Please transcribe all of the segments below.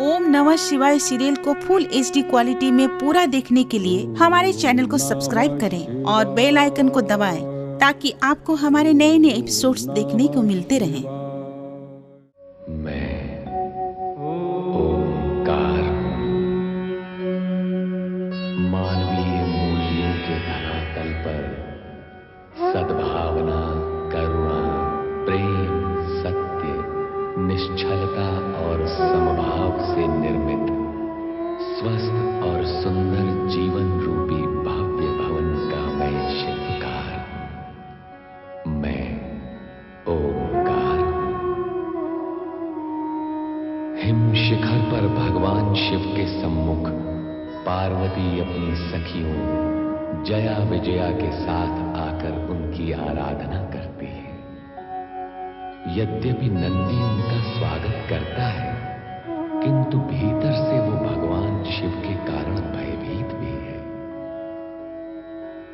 ओम नमः शिवाय सीरियल को फुल HD क्वालिटी में पूरा देखने के लिए हमारे चैनल को सब्सक्राइब करें और बेल आइकन को दबाएं ताकि आपको हमारे नए नए एपिसोड्स देखने को मिलते रहें। मैं ओंकार मानवीय मूल्यों के धरातल पर सद्भावना, करुणा, प्रेम, सत्य, निश्चलता और समभाव से निर्मित स्वस्थ और सुंदर जीवन रूपी भव्य भवन का मैं शिल्पकार, मैं ओंकार। हिम शिखर पर भगवान शिव के सम्मुख पार्वती अपनी सखियों जया विजया के साथ आकर उनकी आराधना करती है। यद्यपि नंदी उनका स्वागत करता है, किंतु भीतर से वो भगवान शिव के कारण भयभीत भी है।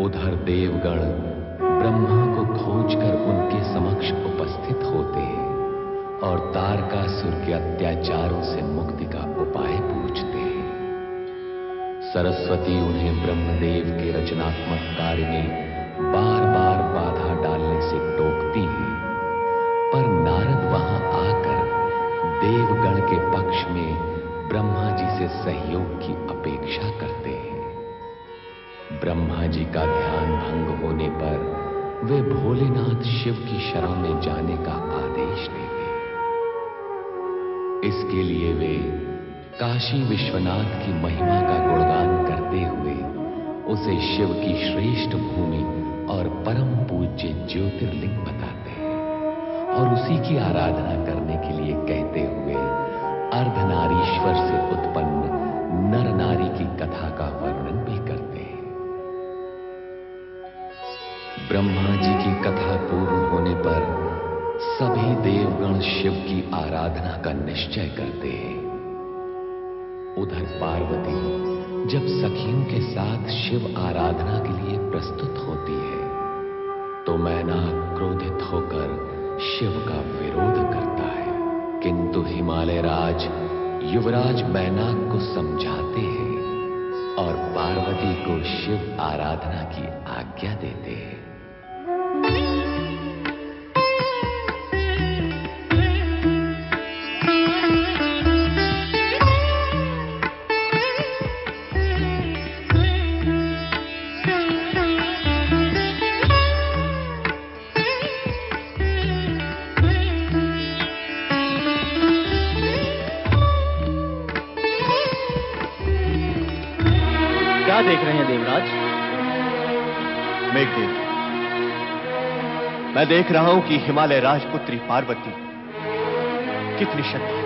उधर देवगण ब्रह्मा को खोजकर उनके समक्ष उपस्थित होते हैं और तारकासुर के अत्याचारों से मुक्ति का उपाय पूछते हैं। सरस्वती उन्हें ब्रह्मदेव के रचनात्मक कार्य में बार बार बाधा डालने से टोकती है, पर नारद वहां आकर देवगण के पक्ष में ब्रह्मा जी से सहयोग की अपेक्षा करते हैं। ब्रह्मा जी का ध्यान भंग होने पर वे भोलेनाथ शिव की शरण में जाने का आदेश देते हैं। इसके लिए वे काशी विश्वनाथ की महिमा का गुणगान करते हुए उसे शिव की श्रेष्ठ भूमि और परम पूज्य ज्योतिर्लिंग बताते हैं और उसी की आराधना करने के लिए कहते हुए अर्धनारीश्वर से उत्पन्न नर नारी की कथा का वर्णन भी करते हैं। ब्रह्मा जी की कथा पूर्ण होने पर सभी देवगण शिव की आराधना का निश्चय करते हैं। उधर पार्वती जब सखियों के साथ शिव आराधना के लिए प्रस्तुत होती है, तो मैनाक क्रोधित होकर शिव का विरोध करता है, किंतु हिमालय राज युवराज मैनाक को समझाते हैं और पार्वती को शिव आराधना की आज्ञा देते हैं। क्या देख रहे हैं देवराज? मेघदेव, मैं देख रहा हूं कि हिमालय राजपुत्री पार्वती कितनी श्रद्धा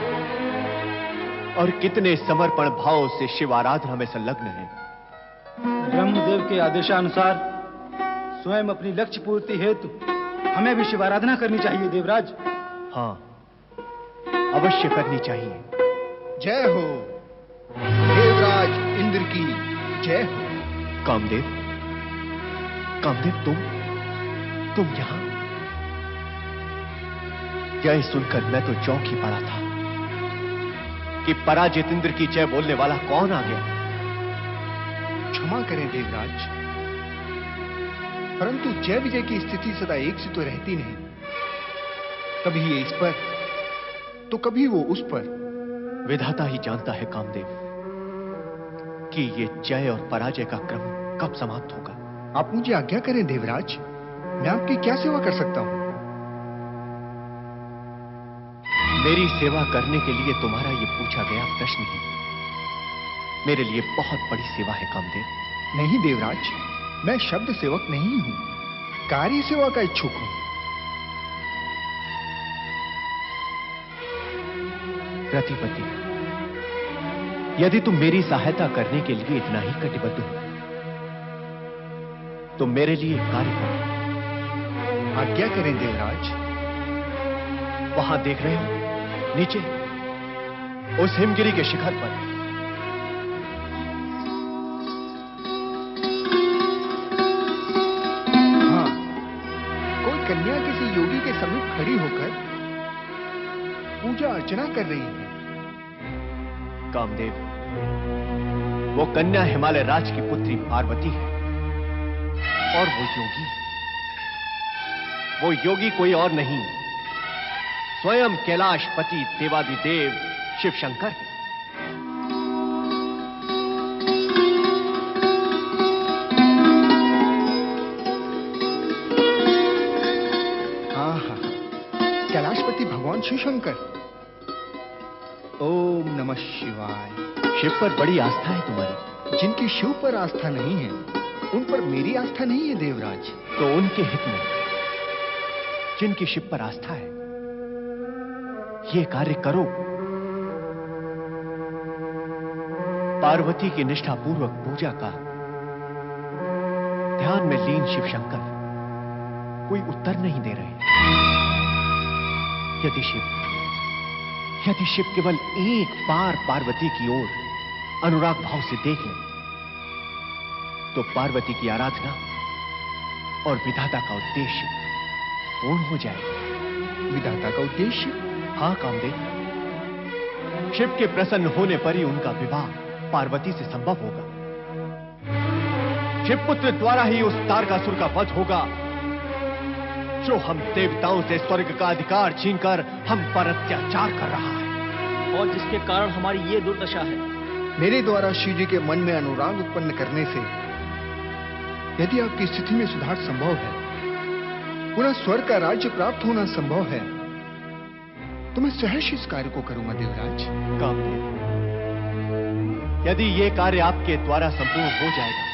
और कितने समर्पण भाव से शिव आराधना में संलग्न है। ब्रह्मदेव के आदेशानुसार स्वयं अपनी लक्ष्य पूर्ति हेतु हमें भी शिव आराधना करनी चाहिए देवराज। हाँ, अवश्य करनी चाहिए। जय हो देवराज इंद्र की जय हो। कामदेव, कामदेव, तुम यहां? यह सुनकर मैं तो चौंक ही पड़ा था कि पराजित इंद्र की जय बोलने वाला कौन आ गया। क्षमा करें देवराज, परंतु जय विजय की स्थिति सदा एक सी तो रहती नहीं। कभी ये इस पर तो कभी वो उस पर। विधाता ही जानता है कामदेव कि ये जय और पराजय का क्रम कब समाप्त होगा। आप मुझे आज्ञा करें देवराज, मैं आपकी क्या सेवा कर सकता हूं? मेरी सेवा करने के लिए तुम्हारा ये पूछा गया प्रश्न ही मेरे लिए बहुत बड़ी सेवा है कामदेव। नहीं देवराज, मैं शब्द सेवक नहीं हूं, कार्य सेवा का इच्छुक हूं। प्रतिपति, यदि तुम मेरी सहायता करने के लिए इतना ही कटिबद्ध हो तो मेरे लिए कार्य करो। आज्ञा करें देवराज। वहां देख रहे हो नीचे उस हिमगिरी के शिखर पर हाँ, कोई कन्या किसी योगी के समीप खड़ी होकर पूजा अर्चना कर रही है। कामदेव, वो कन्या हिमालय राज की पुत्री पार्वती है और वो योगी कोई और नहीं, स्वयं कैलाशपति देवादिदेव शिव शंकर है। कैलाशपति भगवान शिव शंकर। ओम नमः शिवाय। शिव पर बड़ी आस्था है तुम्हारी। जिनकी शिव पर आस्था नहीं है, उन पर मेरी आस्था नहीं है देवराज। तो उनके हित में जिनकी शिव पर आस्था है, ये कार्य करो। पार्वती की निष्ठापूर्वक पूजा का ध्यान में लीन शिव शंकर कोई उत्तर नहीं दे रहे। यदि शिव केवल एक बार पार्वती की ओर अनुराग भाव से देख ले, तो पार्वती की आराधना और विधाता का उद्देश्य पूर्ण हो जाएगा। विधाता का उद्देश्य? हाँ कामदेव, शिव के प्रसन्न होने पर ही उनका विवाह पार्वती से संभव होगा। शिवपुत्र द्वारा ही उस तारकासुर का वध होगा जो हम देवताओं से स्वर्ग का अधिकार छीनकर हम पर अत्याचार कर रहा है, और जिसके कारण हमारी ये दुर्दशा है। मेरे द्वारा शिव जी के मन में अनुराग उत्पन्न करने से यदि आपकी स्थिति में सुधार संभव है, पुनः स्वर्ग का राज्य प्राप्त होना संभव है, तो मैं सहर्ष इस कार्य को करूंगा देवराज। कामदेव, यदि ये कार्य आपके द्वारा संपूर्ण हो जाएगा,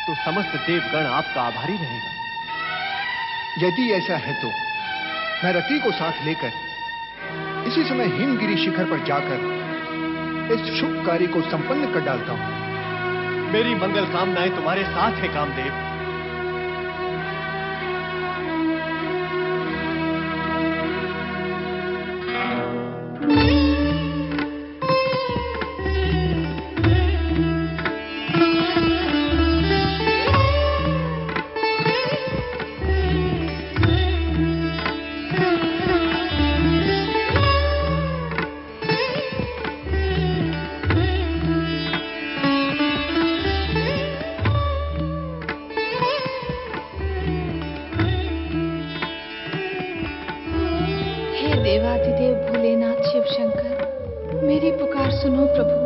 तो समस्त देवगण आपका आभारी रहेगा। यदि ऐसा है तो मैं रति को साथ लेकर इसी समय हिमगिरी शिखर पर जाकर इस शुभ कार्य को संपन्न कर डालता हूं। मेरी मंगल कामनाएं तुम्हारे साथ है कामदेव। देवाधिदेव भोलेनाथ शिव शंकर, मेरी पुकार सुनो प्रभु।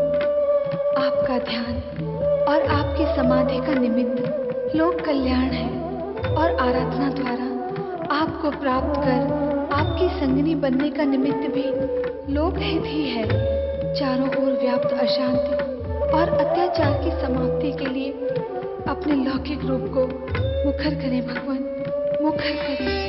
आपका ध्यान और आपकी समाधि का निमित्त लोक कल्याण है, और आराधना द्वारा आपको प्राप्त कर आपकी संगनी बनने का निमित्त भी लोक हित ही है। चारों ओर व्याप्त अशांति और अत्याचार की समाप्ति के लिए अपने लौकिक रूप को मुखर करें भगवान, मुखर करें।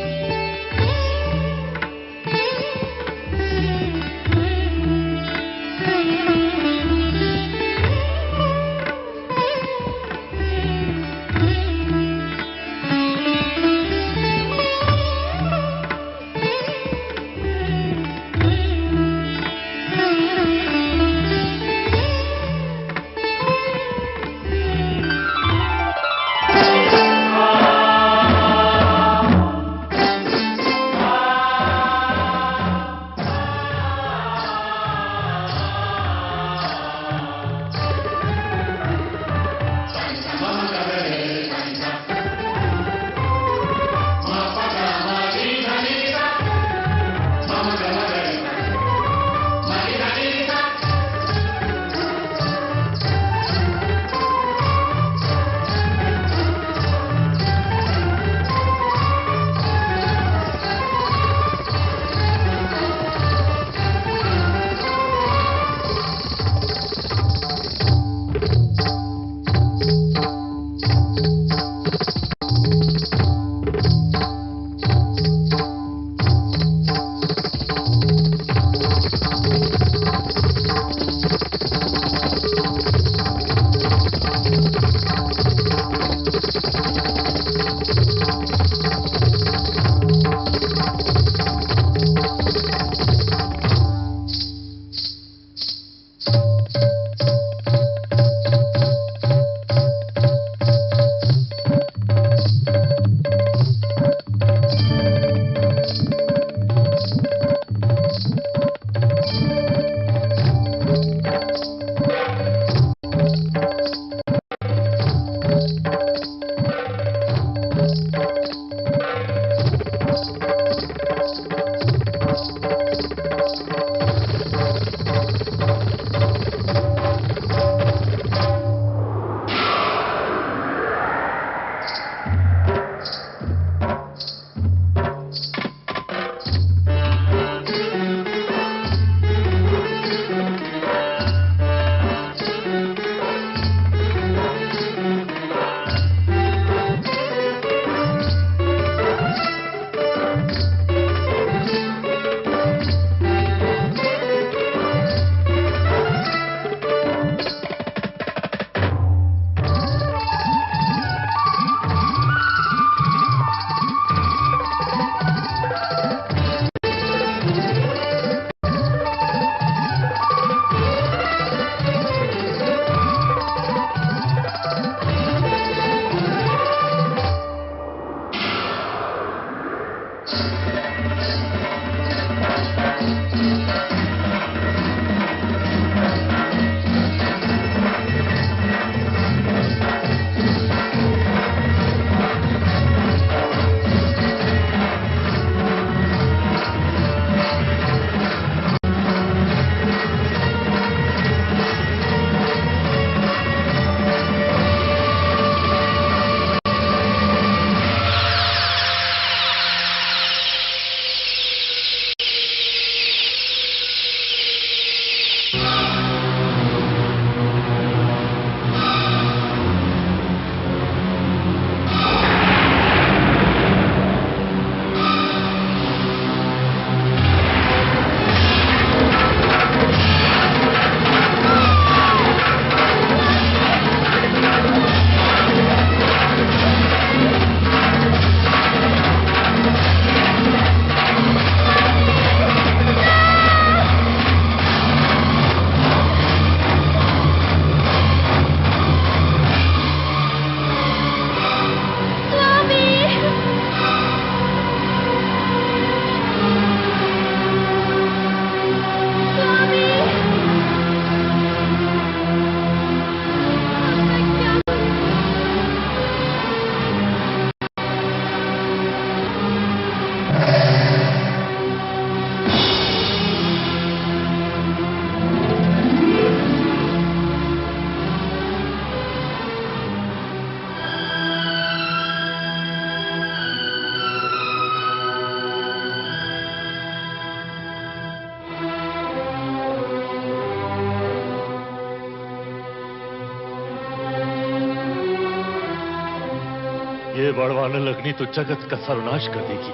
ये बड़वानल अग्नि तो जगत का सर्वनाश कर देगी।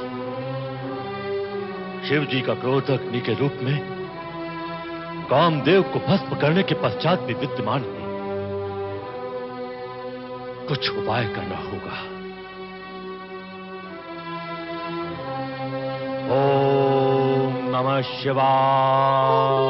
शिव जी का क्रोध अग्नि के रूप में कामदेव को भस्म करने के पश्चात भी विद्यमान है। कुछ उपाय करना होगा। ओम नमः शिवाय।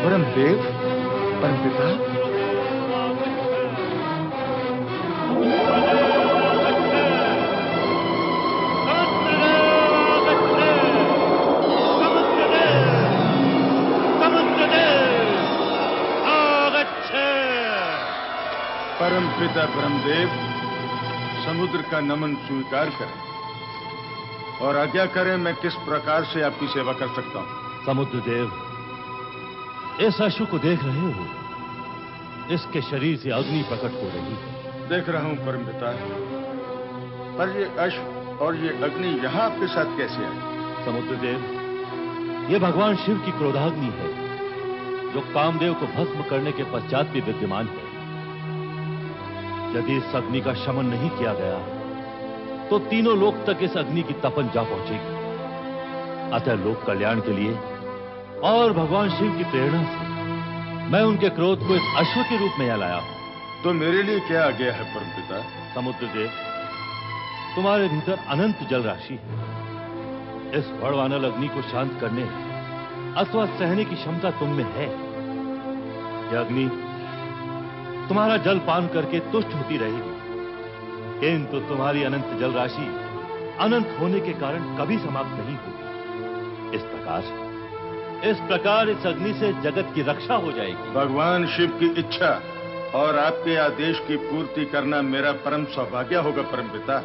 परमदेव, परमपिता, परमपिता परमदेव, समुद्र का नमन स्वीकार करें और आज्ञा करें मैं किस प्रकार से आपकी सेवा कर सकता हूं। समुद्र देव, इस अश्व को देख रहे हो? इसके शरीर से अग्नि प्रकट हो रही है। देख रहा हूं परमपिता, पर ये अश्व और ये अग्नि यहां आपके साथ कैसे आई? समुद्र देव, ये भगवान शिव की क्रोधाग्नि है जो कामदेव को भस्म करने के पश्चात भी विद्यमान है। यदि इस अग्नि का शमन नहीं किया गया तो तीनों लोक तक इस अग्नि की तपन जा पहुंचेगी। अतः लोक कल्याण के लिए और भगवान शिव की प्रेरणा से मैं उनके क्रोध को इस अश्व के रूप में यहाँ लाया हूं। तो मेरे लिए क्या आ गया है परमपिता? समुद्र देव, तुम्हारे भीतर अनंत जल राशि है। इस बड़वानल अग्नि को शांत करने अथवा सहने की क्षमता तुम में है। यह अग्नि तुम्हारा जल पान करके तुष्ट होती रहेगी, किंतु तुम्हारी अनंत जल राशि अनंत होने के कारण कभी समाप्त नहीं होगी। इस प्रकार इस अग्नि से जगत की रक्षा हो जाएगी। भगवान शिव की इच्छा और आपके आदेश की पूर्ति करना मेरा परम सौभाग्य होगा परमपिता।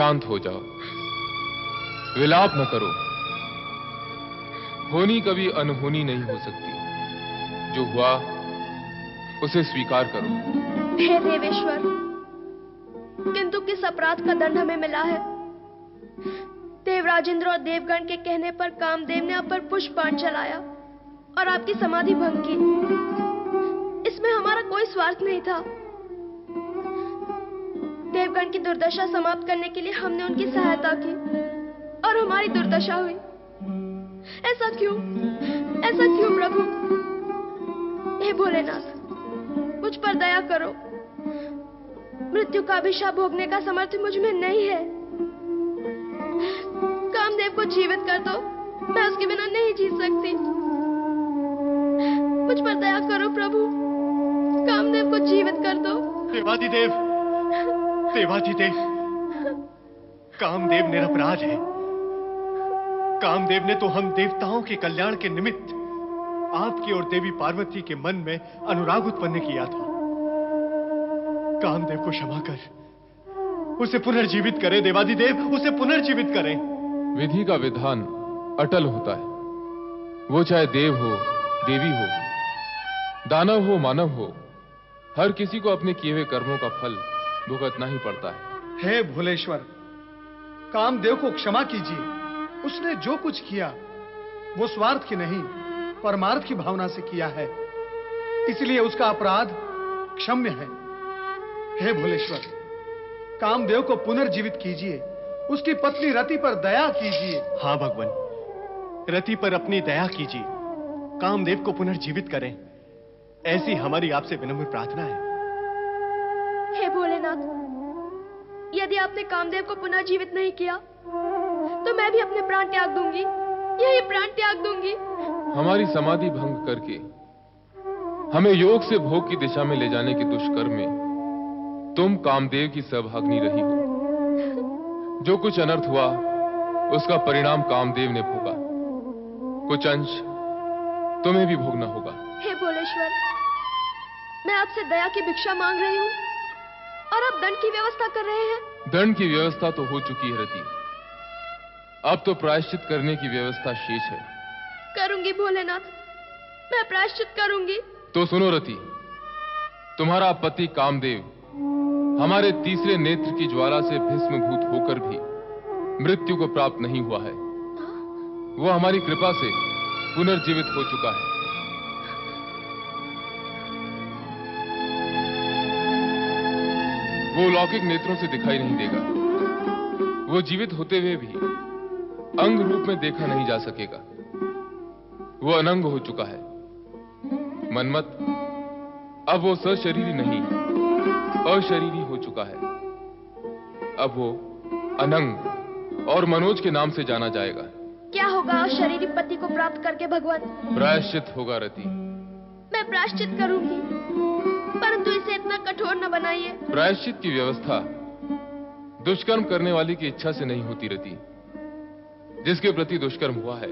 शांत हो जाओ, विलाप न करो। होनी कभी अनहोनी नहीं हो सकती। जो हुआ उसे स्वीकार करो। हे देवेश्वर, किंतु किस अपराध का दंड हमें मिला है? देवराज इंद्र और देवगण के कहने पर कामदेव ने आप पर पुष्पबाण चलाया और आपकी समाधि भंग की। इसमें हमारा कोई स्वार्थ नहीं था। देवगण की दुर्दशा समाप्त करने के लिए हमने उनकी सहायता की और हमारी दुर्दशा हुई। ऐसा क्यों? ऐसा क्यों प्रभु? हे भोलेनाथ, मुझ पर दया करो। मृत्यु का अभिशाप भोगने का सामर्थ्य मुझ में नहीं है। कामदेव को जीवित कर दो, मैं उसके बिना नहीं जी सकती। मुझ पर दया करो प्रभु, कामदेव को जीवित कर दो। देवाधिदेव, देवाधिदेव, कामदेव निरपराध है। कामदेव ने तो हम देवताओं के कल्याण के निमित्त आपकी और देवी पार्वती के मन में अनुराग उत्पन्न किया था। कामदेव को क्षमा कर उसे पुनर्जीवित करें। देवाधिदेव, उसे पुनर्जीवित करें। विधि का विधान अटल होता है। वो चाहे देव हो, देवी हो, दानव हो, मानव हो, हर किसी को अपने किए हुए कर्मों का फल भुगतना ही पड़ता है। हे भोलेश्वर, कामदेव को क्षमा कीजिए। उसने जो कुछ किया वो स्वार्थ की नहीं, परमार्थ की भावना से किया है, इसलिए उसका अपराध क्षम्य है। हे भोलेश्वर, कामदेव को पुनर्जीवित कीजिए। उसकी पत्नी रति पर दया कीजिए। हाँ भगवान, रति पर अपनी दया कीजिए। कामदेव को पुनर्जीवित करें, ऐसी हमारी आपसे विनम्र प्रार्थना है। हे भोलेनाथ, यदि आपने कामदेव को पुनर्जीवित नहीं किया तो मैं भी अपने प्राण त्याग दूंगी। यही प्राण त्याग दूंगी। हमारी समाधि भंग करके हमें योग से भोग की दिशा में ले जाने के दुष्कर्म में तुम कामदेव की सहभागिनी रही हो। जो कुछ अनर्थ हुआ उसका परिणाम कामदेव ने भोगा। कुछ अंश तुम्हें भी भोगना होगा। हे भोलेश्वर, मैं आपसे दया की भिक्षा मांग रही हूँ और आप दंड की व्यवस्था कर रहे हैं। दंड की व्यवस्था तो हो चुकी है रति, अब तो प्रायश्चित करने की व्यवस्था शेष है। करूंगी भोलेनाथ, मैं प्रायश्चित करूंगी। तो सुनो रति, तुम्हारा पति कामदेव हमारे तीसरे नेत्र की ज्वाला से भस्मीभूत होकर भी मृत्यु को प्राप्त नहीं हुआ है। वो हमारी कृपा से पुनर्जीवित हो चुका है। वो लौकिक नेत्रों से दिखाई नहीं देगा। वो जीवित होते हुए भी अंग रूप में देखा नहीं जा सकेगा। वो अनंग हो चुका है। मन्मथ, अब वो सशरीरी नहीं, अशरीरी हो चुका है। अब वो अनंग और मनोज के नाम से जाना जाएगा। क्या होगा अशरीरी पति को प्राप्त करके भगवान? प्रायश्चित होगा रति। मैं प्रायश्चित करूंगी, परंतु इसे इतना कठोर न बनाइए। प्रायश्चित की व्यवस्था दुष्कर्म करने वाली की इच्छा से नहीं होती रति। जिसके प्रति दुष्कर्म हुआ है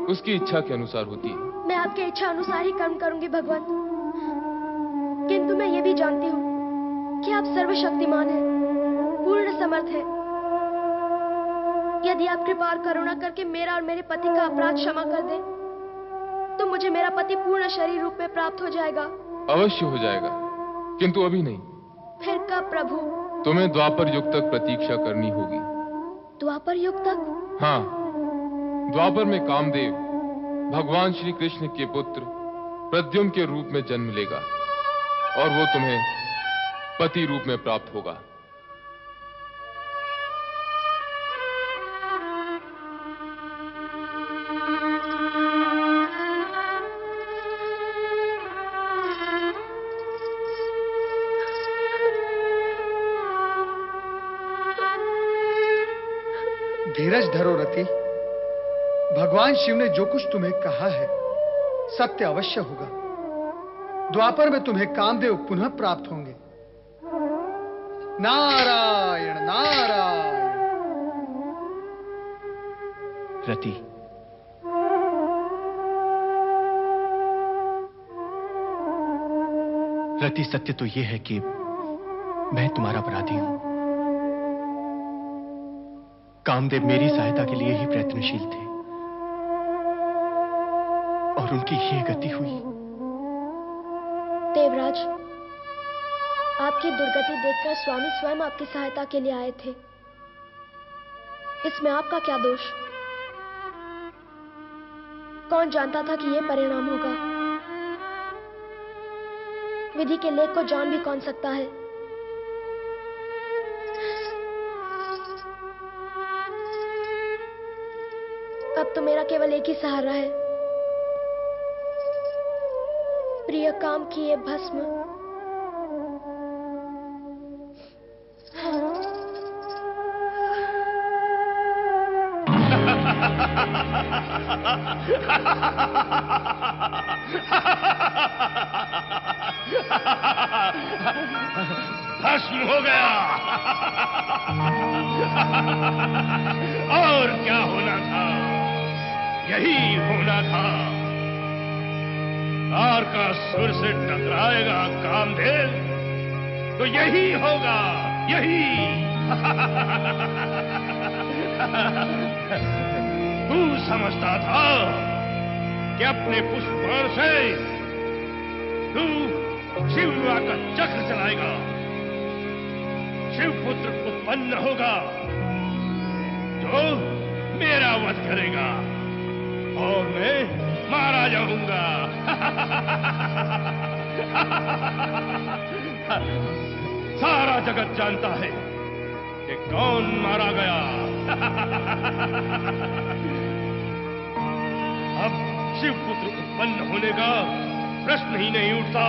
उसकी इच्छा के अनुसार होती है। मैं आपके इच्छा अनुसार ही कर्म करूंगी भगवान, किंतु मैं ये भी जानती हूँ कि आप सर्वशक्तिमान हैं, पूर्ण समर्थ हैं। यदि आप कृपा और करुणा करके मेरा और मेरे पति का अपराध क्षमा कर दें तो मुझे मेरा पति पूर्ण शरीर रूप में प्राप्त हो जाएगा। अवश्य हो जाएगा, किंतु अभी नहीं। फिर कब प्रभु? तुम्हें द्वापर युग तक प्रतीक्षा करनी होगी। द्वापर युग तक? हाँ, द्वापर में कामदेव भगवान श्री कृष्ण के पुत्र प्रद्युम्न के रूप में जन्म लेगा और वो तुम्हें पति रूप में प्राप्त होगा। धीरज धरो रति। भगवान शिव ने जो कुछ तुम्हें कहा है सत्य अवश्य होगा। द्वापर में तुम्हें कामदेव पुनः प्राप्त होंगे। नारायण नारायण। रति, रति, सत्य तो यह है कि मैं तुम्हारा अपराधी हूं। कामदेव मेरी सहायता के लिए ही प्रयत्नशील थे और उनकी ये गति हुई। देवराज, आपकी दुर्गति देखकर स्वामी स्वयं आपकी सहायता के लिए आए थे। इसमें आपका क्या दोष? कौन जानता था कि यह परिणाम होगा? विधि के लेख को जान भी कौन सकता है? अब तो मेरा केवल एक ही सहारा है, प्रिय काम की ये भस्म। भस्म हो गया। और क्या होना था? यही होना था। तार का सुर से टकराएगा कामदेव तो यही होगा, यही। तू समझता था कि अपने पुष्पबाण से तू शिव विवाह का चक्र चलाएगा, शिवपुत्र उत्पन्न होगा जो मेरा वध करेगा और मैं मारा जाऊंगा। सारा जगत जानता है कि कौन मारा गया। अब शिवपुत्र उत्पन्न होने का प्रश्न ही नहीं उठता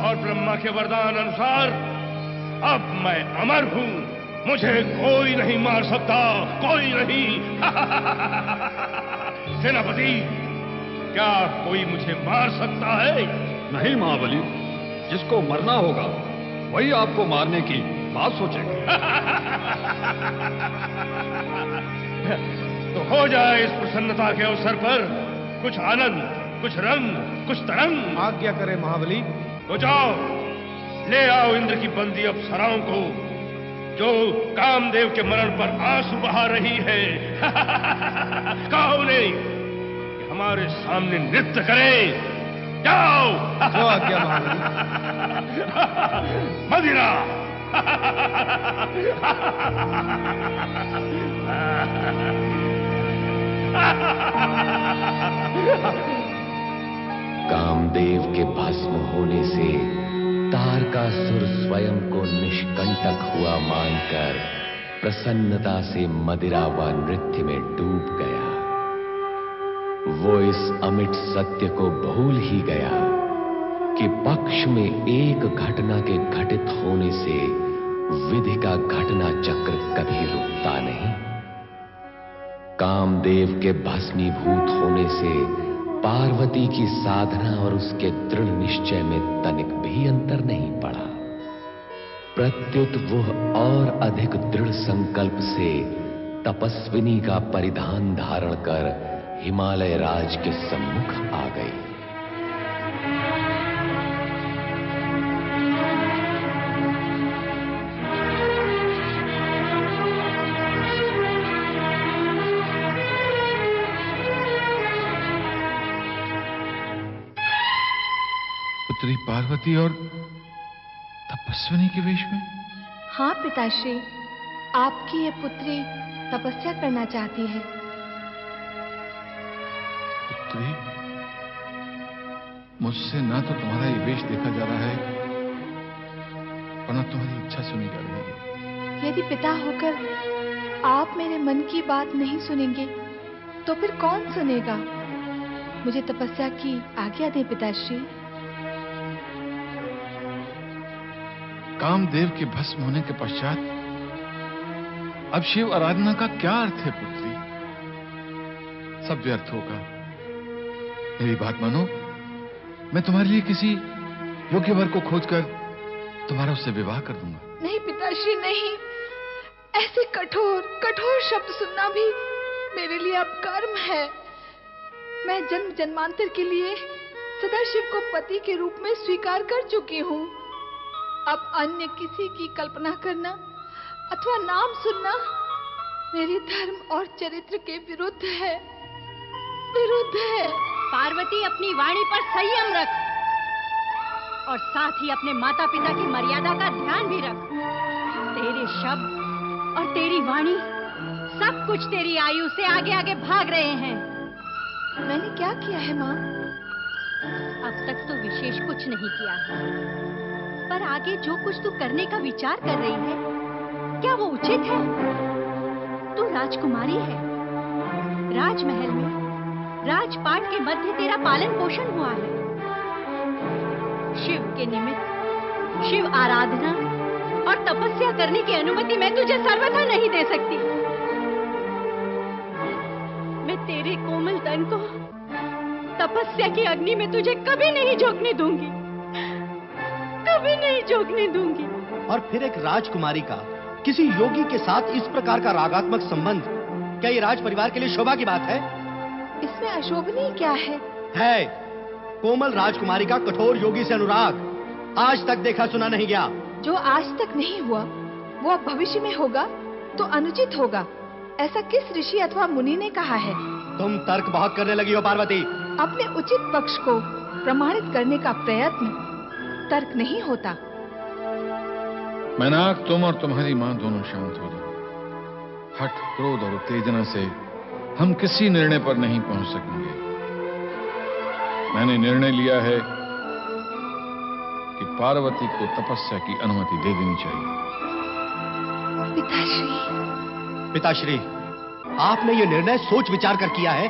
और ब्रह्मा के वरदान अनुसार अब मैं अमर हूं, मुझे कोई नहीं मार सकता, कोई नहीं। सेनापति, क्या कोई मुझे मार सकता है? नहीं महाबली, जिसको मरना होगा वही आपको मारने की बात सोचेगा। तो हो जाए इस प्रसन्नता के अवसर पर कुछ आनंद, कुछ रंग, कुछ तरंग। आज्ञा करें महाबली। तो जाओ, ले आओ इंद्र की बंदी अप्सराओं को जो कामदेव के मरण पर आंसू बहा रही है। कहो उन्हें कि हमारे सामने नृत्य करें। जाओ। जो आज्ञा महाबली। मदिरा। कामदेव के भस्म होने से तारकासुर स्वयं को निष्कंटक हुआ मानकर प्रसन्नता से मदिरा व नृत्य में डूब गया। वो इस अमिट सत्य को भूल ही गया कि पक्ष में एक घटना के घटित होने से विधि का घटना चक्र कभी रुकता नहीं। कामदेव के भस्मीभूत होने से पार्वती की साधना और उसके दृढ़ निश्चय में तनिक भी अंतर नहीं पड़ा। प्रत्युत वह और अधिक दृढ़ संकल्प से तपस्विनी का परिधान धारण कर हिमालय राज के सम्मुख आ गई। पुत्री पार्वती और तपस्विनी के वेश में? हाँ पिताश्री, आपकी ये पुत्री तपस्या करना चाहती है। पुत्री, मुझसे ना तो तुम्हारा ये वेश देखा जा रहा है और ना तुम्हारी इच्छा सुनी जा रही है। यदि पिता होकर आप मेरे मन की बात नहीं सुनेंगे तो फिर कौन सुनेगा? मुझे तपस्या की आज्ञा दें पिताश्री। कामदेव के भस्म होने के पश्चात अब शिव आराधना का क्या अर्थ है पुत्री? सब व्यर्थ होगा। मेरी बात मानो, मैं तुम्हारे लिए किसी योग्य वर को खोजकर तुम्हारा उससे विवाह कर दूंगा। नहीं पिताश्री, नहीं। ऐसे कठोर शब्द सुनना भी मेरे लिए अब कर्म है। मैं जन्म जन्मांतर के लिए सदाशिव को पति के रूप में स्वीकार कर चुकी हूँ। अब अन्य किसी की कल्पना करना अथवा नाम सुनना मेरे धर्म और चरित्र के विरुद्ध है, विरुद्ध है। पार्वती, अपनी वाणी पर संयम रख और साथ ही अपने माता पिता की मर्यादा का ध्यान भी रख। तेरे शब्द और तेरी वाणी सब कुछ तेरी आयु से आगे आगे भाग रहे हैं। मैंने क्या किया है माँ? अब तक तो विशेष कुछ नहीं किया है, पर आगे जो कुछ तू करने का विचार कर रही है, क्या वो उचित है? तू राजकुमारी है, राजमहल में राजपाट के मध्य तेरा पालन पोषण हुआ है। शिव के निमित्त शिव आराधना और तपस्या करने की अनुमति मैं तुझे सर्वथा नहीं दे सकती। मैं तेरे कोमल तन को तपस्या की अग्नि में तुझे कभी नहीं झोंकने दूंगी, कभी नहीं झोंकने दूंगी। और फिर एक राजकुमारी का किसी योगी के साथ इस प्रकार का रागात्मक संबंध, क्या ये राज परिवार के लिए शोभा की बात है? इसमें अशोभनीय क्या है? कोमल राजकुमारी का कठोर योगी से अनुराग आज तक देखा सुना नहीं गया। जो आज तक नहीं हुआ वो अब भविष्य में होगा तो अनुचित होगा, ऐसा किस ऋषि अथवा मुनि ने कहा है? तुम तर्क बहुत करने लगी हो पार्वती। अपने उचित पक्ष को प्रमाणित करने का प्रयत्न तर्क नहीं होता। मैनाक, तुम और तुम्हारी माँ दोनों शांत हो जाओ। हठ, क्रोध और उत्तेजना से हम किसी निर्णय पर नहीं पहुंच सकेंगे। मैंने निर्णय लिया है कि पार्वती को तपस्या की अनुमति दे देनी चाहिए। पिताश्री। पिताश्री, आपने ये निर्णय सोच विचार कर किया है?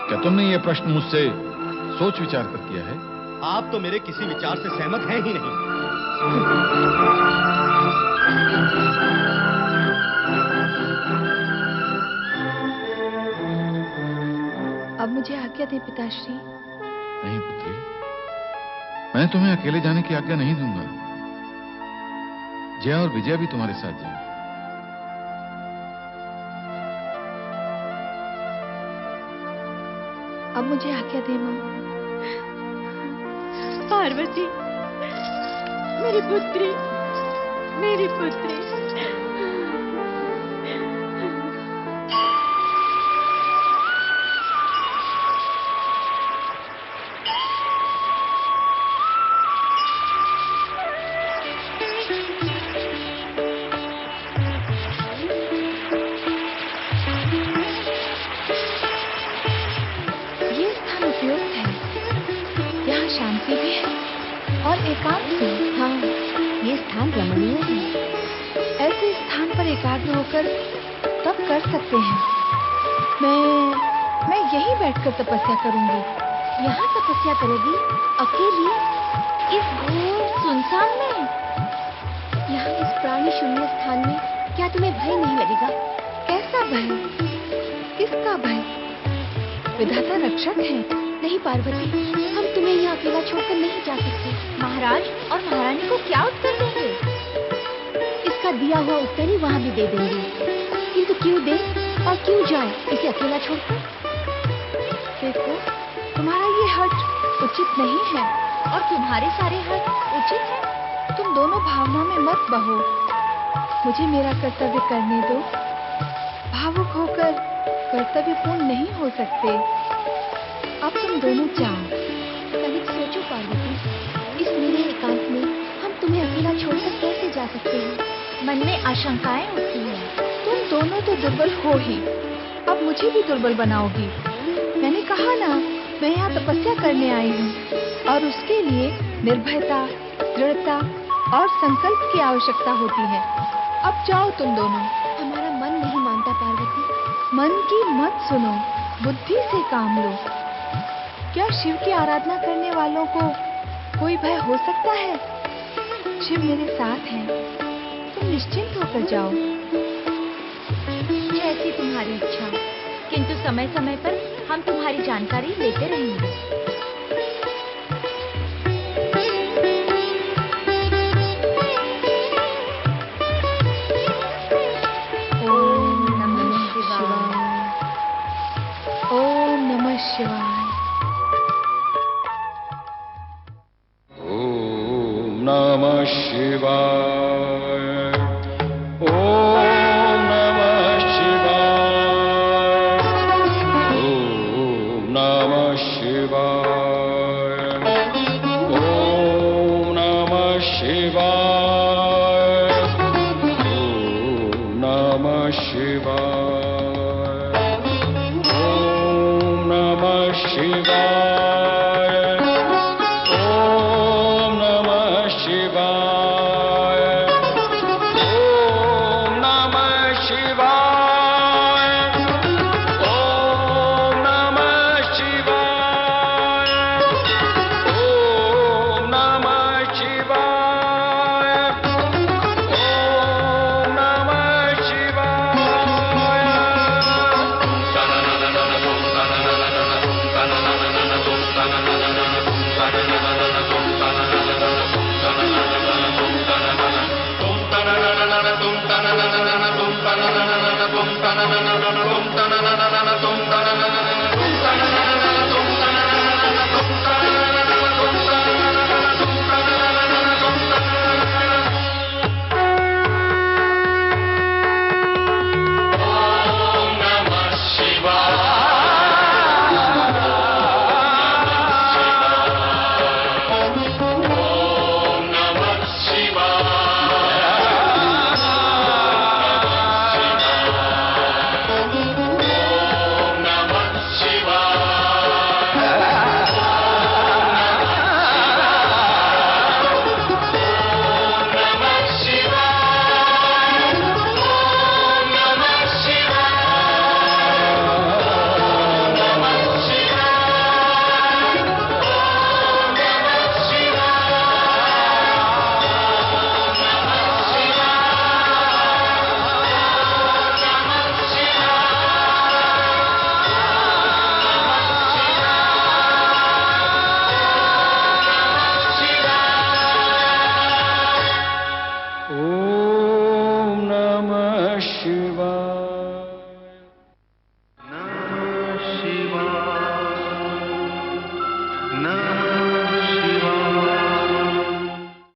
क्या तुमने ये प्रश्न मुझसे सोच विचार कर किया है? आप तो मेरे किसी विचार से सहमत हैं ही नहीं। अब मुझे आज्ञा दें पिताश्री। नहीं पुत्री, मैं तुम्हें अकेले जाने की आज्ञा नहीं दूंगा। जया और विजया भी तुम्हारे साथ जाएंगे। अब मुझे आज्ञा दे मां। पार्वती, मेरी पुत्री, मेरी पुत्री। तब कर सकते हैं। मैं यहीं बैठकर तपस्या करूंगी। यहाँ तपस्या करोगी? अकेली? इस घोर सुनसान में? यहाँ इस प्राणी शून्य स्थान में क्या तुम्हें भय नहीं लगेगा? कैसा भय? किसका भय? विधाता रक्षक है। नहीं पार्वती, हम तुम्हें यहाँ अकेला छोड़कर नहीं जा सकते। महाराज और महारानी को क्या उत्तर देंगे? इसका दिया हुआ उत्तर ही वहाँ भी दे देंगे, किंतु क्यों दे और क्यों जाए इसे अकेला छोड़कर? देखो, तुम्हारा ये हट उचित नहीं है और तुम्हारे सारे हट उचित है। तुम दोनों भावना में मत बहो। मुझे मेरा कर्तव्य करने दो। भावुक होकर कर्तव्य पूर्ण नहीं हो सकते। अब तुम दोनों जाओ। तनिक सोचो पार्वती, इस मेरे एकांत में हम तुम्हें अकेला छोड़कर कैसे जा सकते हैं? मन में आशंकाएं उठती हैं। तुम दोनों तो दुर्बल हो ही, अब मुझे भी दुर्बल बनाओगी। मैंने कहा ना, मैं यहाँ तपस्या करने आई हूँ और उसके लिए निर्भयता, दृढ़ता और संकल्प की आवश्यकता होती है। अब जाओ तुम दोनों। हमारा मन नहीं मानता पार्वती। मन की मत सुनो, बुद्धि से काम लो। क्या शिव की आराधना करने वालों को कोई भय हो सकता है? शिव मेरे साथ हैं। तुम निश्चिंत होकर जाओ। जैसी तुम्हारी इच्छा, किंतु समय समय पर हम तुम्हारी जानकारी लेते रहेंगे। ओम नमः शिवाय। ओम नमः शिवाय। ओम नमः शिवाय। ओम नमः शिवाय। शिवाय। ओम नमः शिवाय। ओम नमः शिवाय। ओम नमः शिवाय।